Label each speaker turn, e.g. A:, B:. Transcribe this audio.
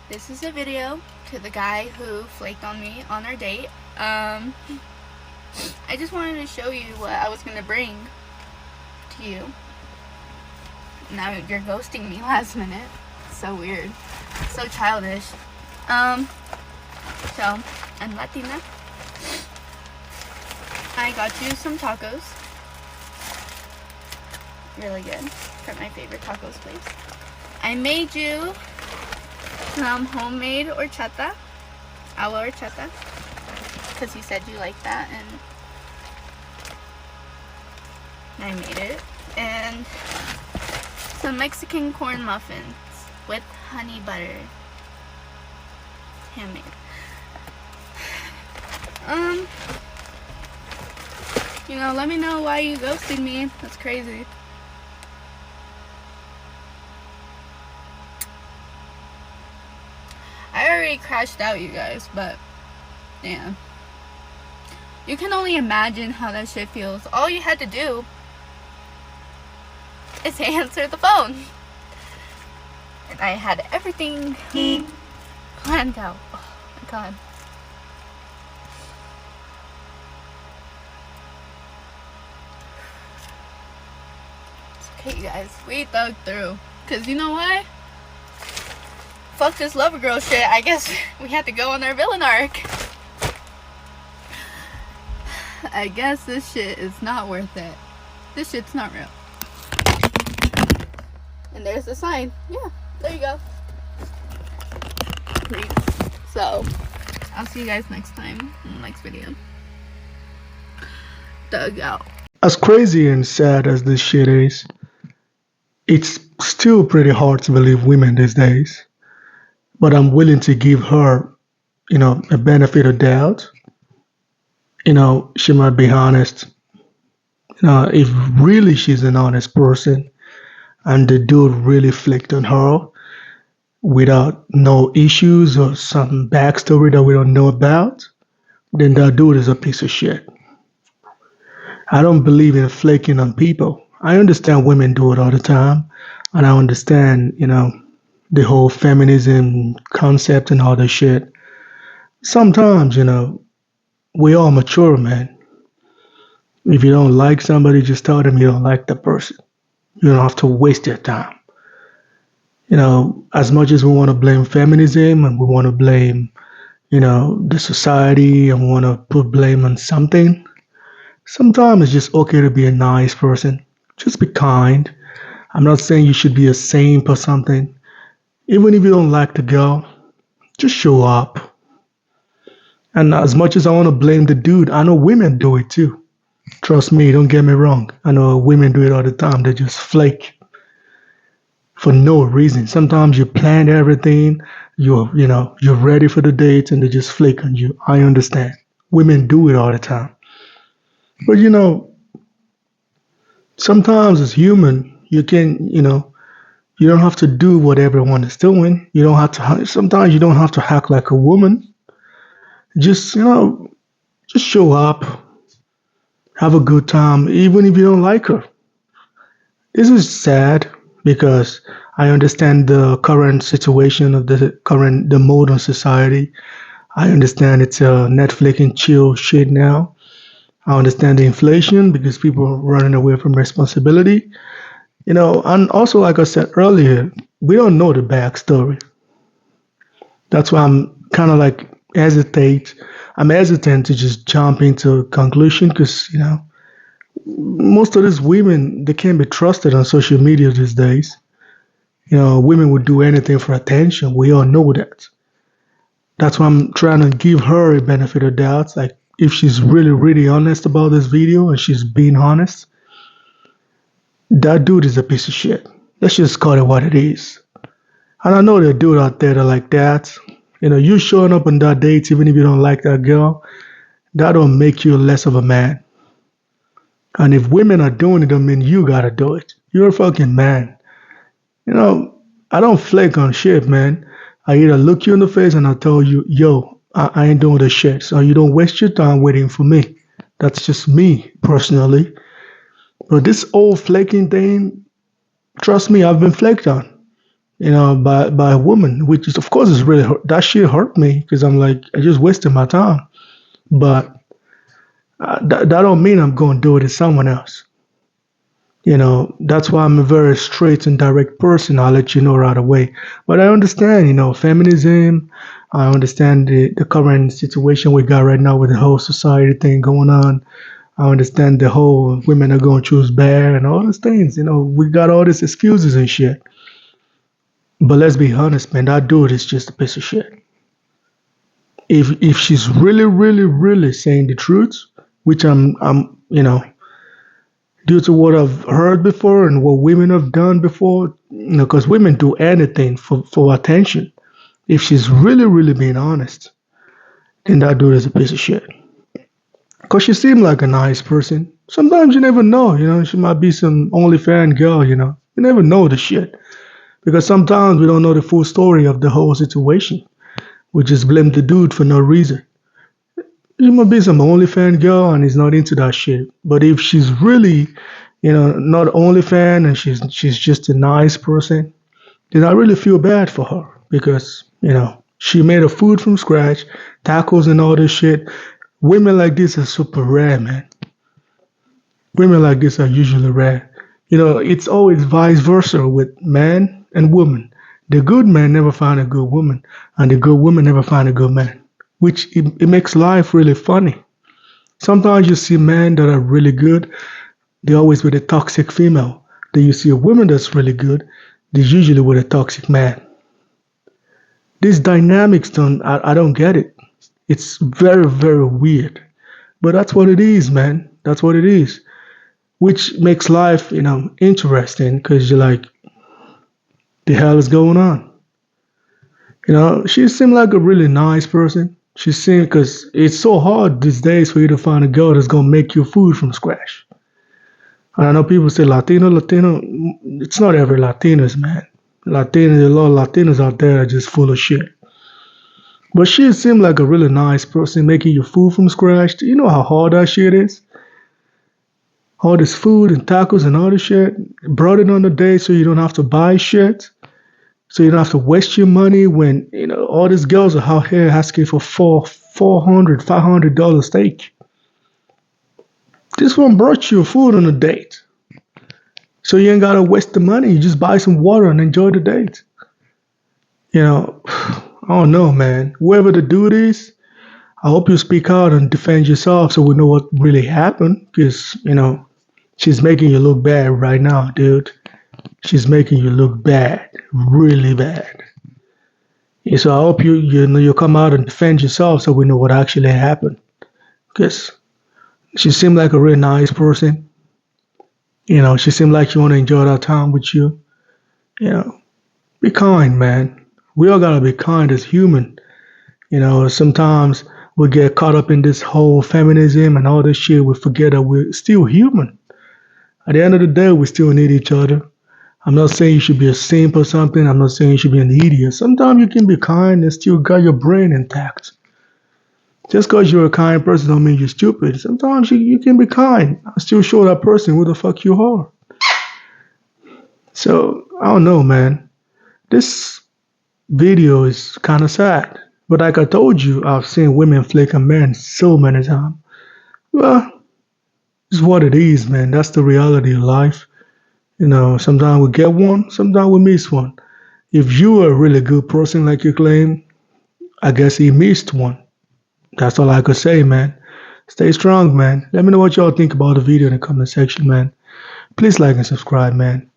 A: This is a video to the guy who flaked on me on our date. I just wanted to show you what I was going to bring to you. Now you're ghosting me last minute. So weird. So childish. So, I'm Latina. I got you some tacos. Really good. From my favorite tacos place. I made you some homemade horchata, agua horchata, because you said you like that, and I made it. And some Mexican corn muffins with honey butter, handmade. Let me know why you ghosted me. That's crazy. I already crashed out, you guys, but yeah. You can only imagine how that shit feels. All you had to do is answer the phone. And I had everything planned out. Oh my god. It's okay, you guys. We thug through. Because you know why? Fuck this lover girl shit. I guess we had to go on our villain arc. I guess this shit is not worth it. This shit's not real. And there's the sign. Yeah, there you go. So, I'll see you guys next time in the next video. Thug out.
B: As crazy and sad as this shit is, it's still pretty hard to believe women these days. But I'm willing to give her, a benefit of doubt. She might be honest. If really she's an honest person and the dude really flicked on her without no issues or some backstory that we don't know about, then that dude is a piece of shit. I don't believe in flaking on people. I understand women do it all the time, and I understand, the whole feminism concept and all that shit. Sometimes, we all mature, man. If you don't like somebody, just tell them you don't like the person. You don't have to waste your time. As much as we want to blame feminism and we want to blame, the society and we want to put blame on something, sometimes it's just okay to be a nice person. Just be kind. I'm not saying you should be a saint or something. Even if you don't like the girl, just show up. And as much as I want to blame the dude, I know women do it too. Trust me, don't get me wrong. I know women do it all the time. They just flake for no reason. Sometimes you plan everything, you're ready for the date and they just flake on you. I understand. Women do it all the time. But sometimes as human, you can, you don't have to do what everyone is doing. You don't have to. Sometimes you don't have to act like a woman. Just just show up, have a good time, even if you don't like her. This is sad because I understand the current situation of the modern society. I understand it's a Netflix and chill shit now. I understand the inflation because people are running away from responsibility. And also, like I said earlier, we don't know the backstory. That's why I'm kind of like hesitate. I'm hesitant to just jump into a conclusion because, most of these women, they can't be trusted on social media these days. Women would do anything for attention. We all know that. That's why I'm trying to give her a benefit of doubt. Like, if she's really, really honest about this video and she's being honest, that dude is a piece of shit. Let's just call it what it is. And I know there are dudes out there that are like that. You showing up on that date, even if you don't like that girl, that don't make you less of a man. And if women are doing it, don't mean you gotta do it. You're a fucking man. I don't flake on shit, man. I either look you in the face and I tell you, yo, I ain't doing this shit. So you don't waste your time waiting for me. That's just me, personally. But this old flaking thing, trust me, I've been flaked on. by a woman, which is, of course, is really that shit hurt me because I'm like, I just wasted my time. But that don't mean I'm going to do it to someone else. That's why I'm a very straight and direct person. I'll let you know right away. But I understand, feminism. I understand the current situation we got right now with the whole society thing going on. I understand the whole women are going to choose bad and all these things. We got all these excuses and shit. But let's be honest, man, that dude is just a piece of shit. If she's really, really, really saying the truth, which I'm due to what I've heard before and what women have done before, because women do anything for attention. If she's really, really being honest, then that dude is a piece of shit. Because she seemed like a nice person. Sometimes you never know, she might be some OnlyFans girl, You never know the shit. Because sometimes we don't know the full story of the whole situation. We just blame the dude for no reason. She might be some OnlyFans girl and he's not into that shit. But if she's really, not OnlyFans and she's just a nice person, then I really feel bad for her because, she made her food from scratch, tacos and all this shit. Women like this are super rare, man. Women like this are usually rare. It's always vice versa with man and woman. The good man never find a good woman, and the good woman never find a good man, which it makes life really funny. Sometimes you see men that are really good, they're always with a toxic female. Then you see a woman that's really good, they're usually with a toxic man. These dynamics I don't get it. It's very, very weird. But that's what it is, man. That's what it is. Which makes life, interesting because you're like, the hell is going on? She seemed like a really nice person. She seemed, because it's so hard these days for you to find a girl that's going to make your food from scratch. And I know people say Latino. It's not every Latinos, man. Latinos, a lot of Latinos out there are just full of shit. But she seemed like a really nice person making your food from scratch. You know how hard that shit is? All this food and tacos and all this shit. Brought it on the day so you don't have to buy shit. So you don't have to waste your money when, all these girls are out here asking for $400, $500 steak. This one brought you food on a date. So you ain't got to waste the money. You just buy some water and enjoy the date. I don't know, man. Whoever the dude is, I hope you speak out and defend yourself so we know what really happened. Because, she's making you look bad right now, dude. She's making you look bad, really bad. Yeah, so I hope you come out and defend yourself so we know what actually happened. Because she seemed like a really nice person. She seemed like she want to enjoy that time with you. Be kind, man. We all gotta be kind as human. Sometimes we get caught up in this whole feminism and all this shit. We forget that we're still human. At the end of the day, we still need each other. I'm not saying you should be a simp or something. I'm not saying you should be an idiot. Sometimes you can be kind and still got your brain intact. Just because you're a kind person don't mean you're stupid. Sometimes you can be kind and still show that person who the fuck you are. So, I don't know, man. This video is kind of sad. But like I told you, I've seen women flake on men so many times. Well, it's what it is, man. That's the reality of life. Sometimes we get one, sometimes we miss one. If you are a really good person like you claim, I guess he missed one. That's all I could say, man. Stay strong, man. Let me know what y'all think about the video in the comment section, man. Please like and subscribe, man.